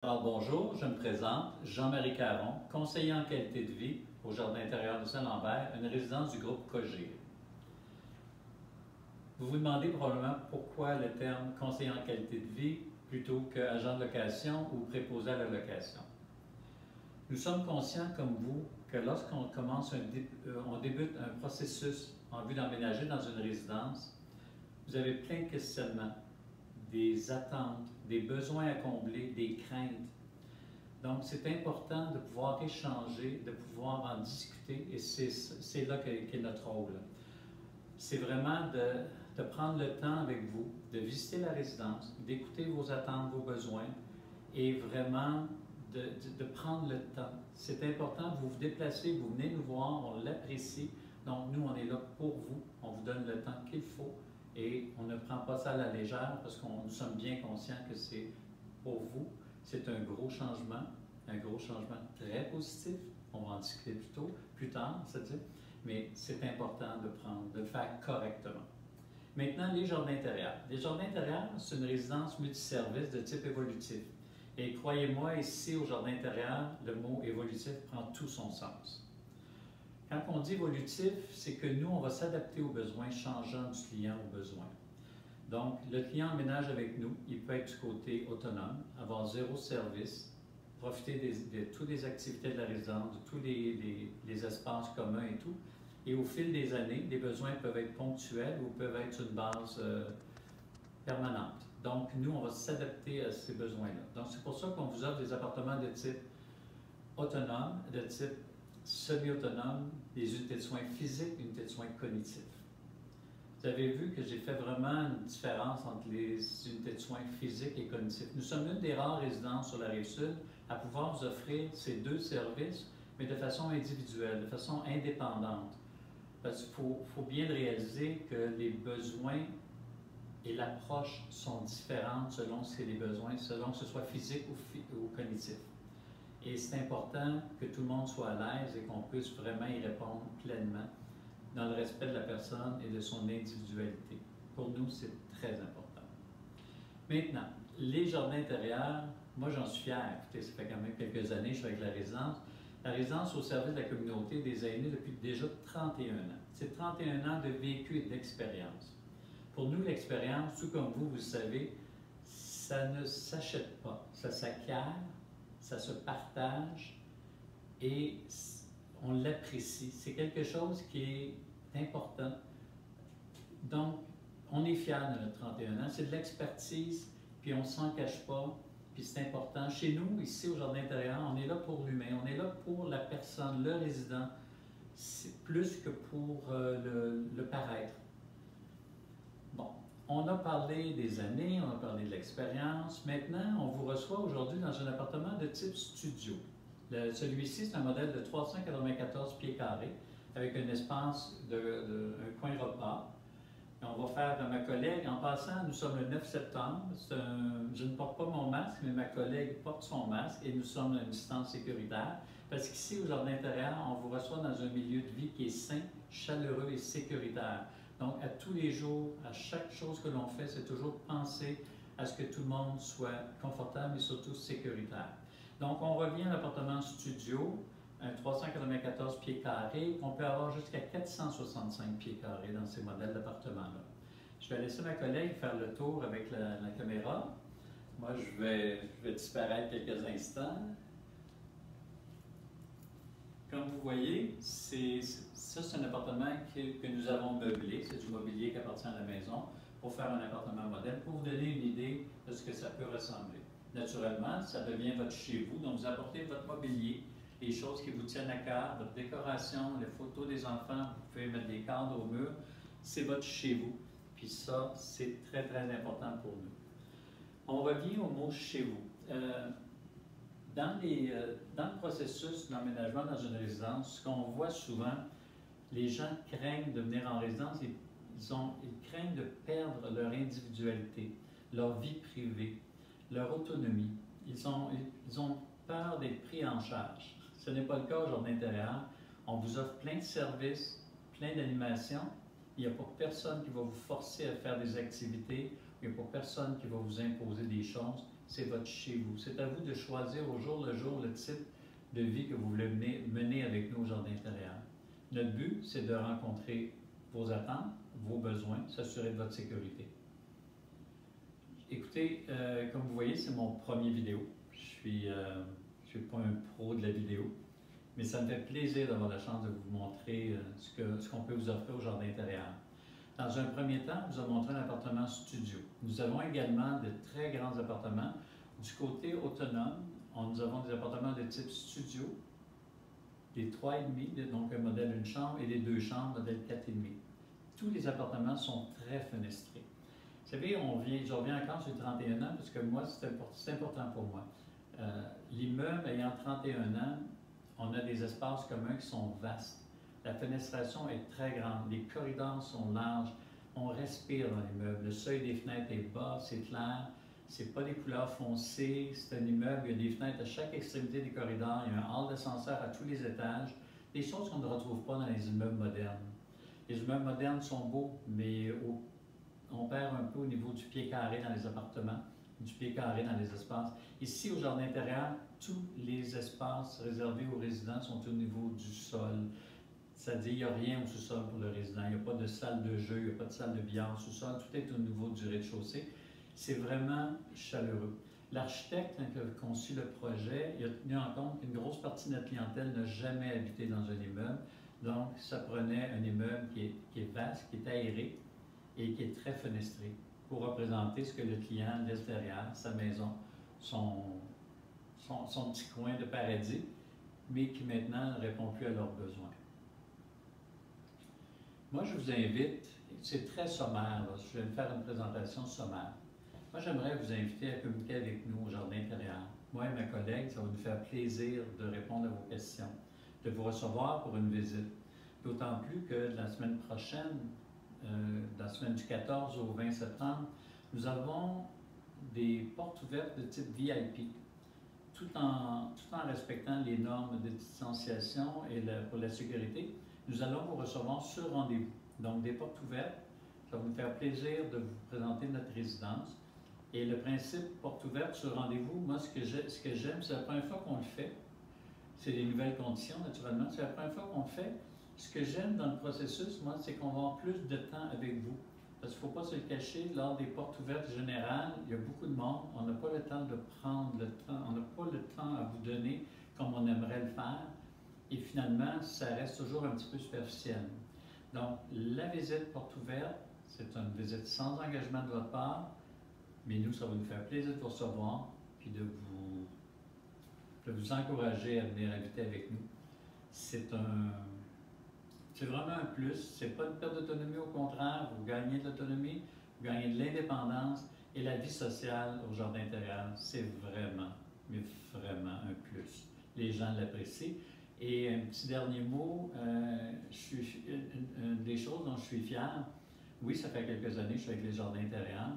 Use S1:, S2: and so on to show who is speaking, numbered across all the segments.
S1: Alors bonjour, je me présente, Jean-Marie Caron, conseiller en qualité de vie au Jardin intérieur de Saint-Lambert, une résidence du groupe Cogir. Vous vous demandez probablement pourquoi le terme conseiller en qualité de vie plutôt qu'agent de location ou préposé à la location. Nous sommes conscients, comme vous, que lorsqu'on on débute un processus en vue d'emménager dans une résidence, vous avez plein de questionnements, des attentes, des besoins à combler, des craintes. Donc, c'est important de pouvoir échanger, de pouvoir en discuter, et c'est là qu'est notre rôle. C'est vraiment de prendre le temps avec vous, de visiter la résidence, d'écouter vos attentes, vos besoins, et vraiment de prendre le temps. C'est important, vous vous déplacez, vous venez nous voir, on l'apprécie. Donc, nous, on est là pour vous, on vous donne le temps qu'il faut. Et on ne prend pas ça à la légère parce que nous sommes bien conscients que c'est pour vous. C'est un gros changement très positif. On va en discuter plus tard, c'est-à-dire, mais c'est important de le faire correctement. Maintenant, les jardins intérieurs. Les jardins intérieurs, c'est une résidence multiservice de type évolutif. Et croyez-moi, ici, au jardin intérieur, le mot évolutif prend tout son sens. Quand on dit évolutif, c'est que nous, on va s'adapter aux besoins changeants du client aux besoins. Donc, le client emménage avec nous, il peut être du côté autonome, avoir zéro service, profiter de toutes les activités de la résidence, de tous les espaces communs et tout. Et au fil des années, les besoins peuvent être ponctuels ou peuvent être une base permanente. Donc, nous, on va s'adapter à ces besoins-là. Donc, c'est pour ça qu'on vous offre des appartements de type autonome, de type semi-autonome, des unités de soins physiques, unités de soins cognitifs. Vous avez vu que j'ai fait vraiment une différence entre les unités de soins physiques et cognitifs. Nous sommes l'une des rares résidences sur la Rive-Sud à pouvoir vous offrir ces deux services, mais de façon individuelle, de façon indépendante. Parce qu'il faut bien le réaliser que les besoins et l'approche sont différentes selon ce que les besoins, selon que ce soit physique ou cognitif. Et c'est important que tout le monde soit à l'aise et qu'on puisse vraiment y répondre pleinement dans le respect de la personne et de son individualité. Pour nous, c'est très important. Maintenant, les jardins intérieurs, moi j'en suis fier. Écoutez, ça fait quand même quelques années que je suis avec la résidence. La résidence au service de la communauté des aînés depuis déjà 31 ans. C'est 31 ans de vécu et d'expérience. Pour nous, l'expérience, tout comme vous le savez, ça ne s'achète pas, ça s'acquiert, ça se partage et on l'apprécie. C'est quelque chose qui est important. Donc, on est fiers de notre 31 ans. C'est de l'expertise, puis on ne s'en cache pas, puis c'est important. Chez nous, ici au Jardin intérieur, on est là pour l'humain, on est là pour la personne, le résident, plus que pour le paraître. Bon, on a parlé des années, on a parlé de l'expérience. Maintenant, on vous reçoit aujourd'hui dans un appartement de type studio. Celui-ci, c'est un modèle de 394 pieds carrés avec un espace un coin repas. Et on va faire ma collègue, en passant, nous sommes le 9 septembre. Je ne porte pas mon masque, mais ma collègue porte son masque et nous sommes à une distance sécuritaire. Parce qu'ici, au Jardin intérieur, on vous reçoit dans un milieu de vie qui est sain, chaleureux et sécuritaire. Donc, à tous les jours, à chaque chose que l'on fait, c'est toujours penser à ce que tout le monde soit confortable et surtout sécuritaire. Donc, on revient à l'appartement studio, un 394 pieds carrés. On peut avoir jusqu'à 465 pieds carrés dans ces modèles d'appartements-là. Je vais laisser ma collègue faire le tour avec la caméra. Moi, je vais disparaître quelques instants. Comme vous voyez, ça c'est un appartement que nous avons meublé. C'est du mobilier qui appartient à la maison pour faire un appartement modèle, pour vous donner une idée de ce que ça peut ressembler. Naturellement, ça devient votre chez vous, donc vous apportez votre mobilier, les choses qui vous tiennent à cœur, votre décoration, les photos des enfants, vous pouvez mettre des cadres au mur, c'est votre chez vous. Puis ça, c'est très, très important pour nous. On revient au mot chez vous. Dans le processus d'emménagement dans une résidence, ce qu'on voit souvent, les gens craignent de venir en résidence, ils craignent de perdre leur individualité, leur vie privée, leur autonomie. Ils ont peur d'être pris en charge. Ce n'est pas le cas au Jardin intérieur. On vous offre plein de services, plein d'animations. Il n'y a pas personne qui va vous forcer à faire des activités. Il n'y a pas personne qui va vous imposer des choses. c'est votre chez vous. C'est à vous de choisir au jour le jour le type de vie que vous voulez mener avec nous au jardin intérieur. Notre but, c'est de rencontrer vos attentes, vos besoins, s'assurer de votre sécurité. Écoutez, comme vous voyez, c'est mon premier vidéo. Je suis pas un pro de la vidéo, mais ça me fait plaisir d'avoir la chance de vous montrer ce qu'on peut vous offrir au jardin intérieur. Dans un premier temps, je vous ai montré un appartement studio. Nous avons également de très grands appartements. Du côté autonome, nous avons des appartements de type studio, des 3,5, donc un modèle une chambre, et des 2 chambres, modèle 4,5. Tous les appartements sont très fenestrés. Vous savez, je reviens encore sur 31 ans, parce que moi, c'est important pour moi. L'immeuble ayant 31 ans, on a des espaces communs qui sont vastes. La fenestration est très grande, les corridors sont larges, on respire dans l'immeuble, le seuil des fenêtres est bas, c'est clair, c'est pas des couleurs foncées, c'est un immeuble, il y a des fenêtres à chaque extrémité des corridors, il y a un hall d'ascenseur à tous les étages, des choses qu'on ne retrouve pas dans les immeubles modernes. Les immeubles modernes sont beaux, mais on perd un peu au niveau du pied carré dans les appartements, du pied carré dans les espaces. Ici, au jardin intérieur, tous les espaces réservés aux résidents sont au niveau du sol. C'est-à-dire, il n'y a rien au sous-sol pour le résident. Il n'y a pas de salle de jeu, il n'y a pas de salle de billard au sous-sol. Tout est au niveau du rez-de-chaussée. C'est vraiment chaleureux. L'architecte, qui a conçu le projet, il a tenu en compte qu'une grosse partie de notre clientèle n'a jamais habité dans un immeuble. Donc, ça prenait un immeuble qui est vaste, qui est aéré et qui est très fenestré pour représenter ce que le client laisse derrière, sa maison, son petit coin de paradis, mais qui maintenant ne répond plus à leurs besoins. Moi, je vous invite, c'est très sommaire, là, je vais me faire une présentation sommaire. Moi, j'aimerais vous inviter à communiquer avec nous au jardin intérieur. Moi et ma collègue, ça va nous faire plaisir de répondre à vos questions, de vous recevoir pour une visite. D'autant plus que la semaine prochaine, la semaine du 14 au 20 septembre, nous avons des portes ouvertes de type VIP, tout en respectant les normes de distanciation et pour la sécurité. Nous allons vous recevoir sur rendez-vous. Donc, des portes ouvertes, ça va nous faire plaisir de vous présenter notre résidence. Et le principe porte ouverte sur rendez-vous, moi, ce que j'aime, c'est la première fois qu'on le fait. C'est les nouvelles conditions, naturellement. C'est la première fois qu'on le fait. Ce que j'aime dans le processus, moi, c'est qu'on va avoir plus de temps avec vous. Parce qu'il ne faut pas se le cacher, lors des portes ouvertes générales, il y a beaucoup de monde. On n'a pas le temps de prendre le temps. On n'a pas le temps à vous donner comme on aimerait le faire. Et finalement, ça reste toujours un petit peu superficiel. Donc, la visite porte ouverte, c'est une visite sans engagement de votre part, mais nous, ça va nous faire plaisir de vous recevoir puis de vous encourager à venir habiter avec nous. C'est vraiment un plus. C'est pas une perte d'autonomie, au contraire, vous gagnez de l'autonomie, vous gagnez de l'indépendance et la vie sociale au jardin intérieur, c'est vraiment, mais vraiment un plus. Les gens l'apprécient. Et un petit dernier mot, une des choses dont je suis fier, oui, ça fait quelques années que je suis avec les jardins intérieurs,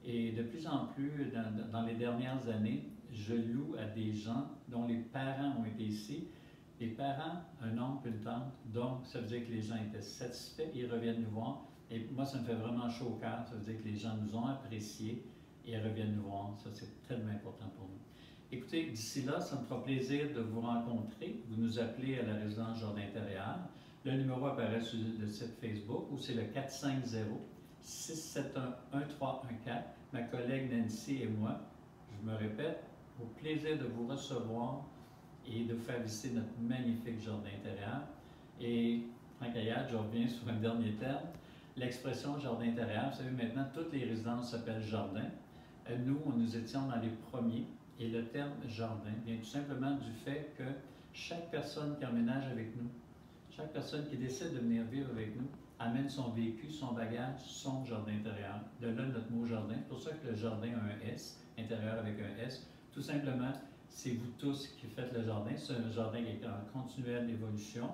S1: et de plus en plus, dans les dernières années, je loue à des gens dont les parents ont été ici. Les parents, un oncle, une tante, donc ça veut dire que les gens étaient satisfaits, ils reviennent nous voir. Et moi, ça me fait vraiment chaud au cœur, ça veut dire que les gens nous ont appréciés et reviennent nous voir. Ça, c'est tellement important pour nous. Écoutez, d'ici là, ça me fera plaisir de vous rencontrer. Vous nous appelez à la résidence Jardin intérieur. Le numéro apparaît sur le site Facebook ou c'est le 450-671-1314. Ma collègue Nancy et moi, je me répète, au plaisir de vous recevoir et de vous faire visiter notre magnifique jardin intérieur. Et, en caillade, je reviens sur un dernier terme. L'expression jardin intérieur, vous savez, maintenant, toutes les résidences s'appellent jardin. Nous étions dans les premiers. Et le terme jardin vient tout simplement du fait que chaque personne qui emménage avec nous, chaque personne qui décide de venir vivre avec nous, amène son vécu, son bagage, son jardin intérieur. De là, notre mot jardin. C'est pour ça que le jardin a un S, intérieur avec un S. Tout simplement, c'est vous tous qui faites le jardin. C'est un jardin qui est en continuelle évolution,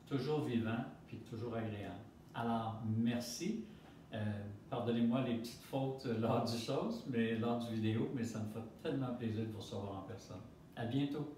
S1: toujours vivant, puis toujours agréable. Alors, merci. Pardonnez-moi les petites fautes lors du vidéo, mais ça me fait tellement plaisir de vous recevoir en personne. À bientôt!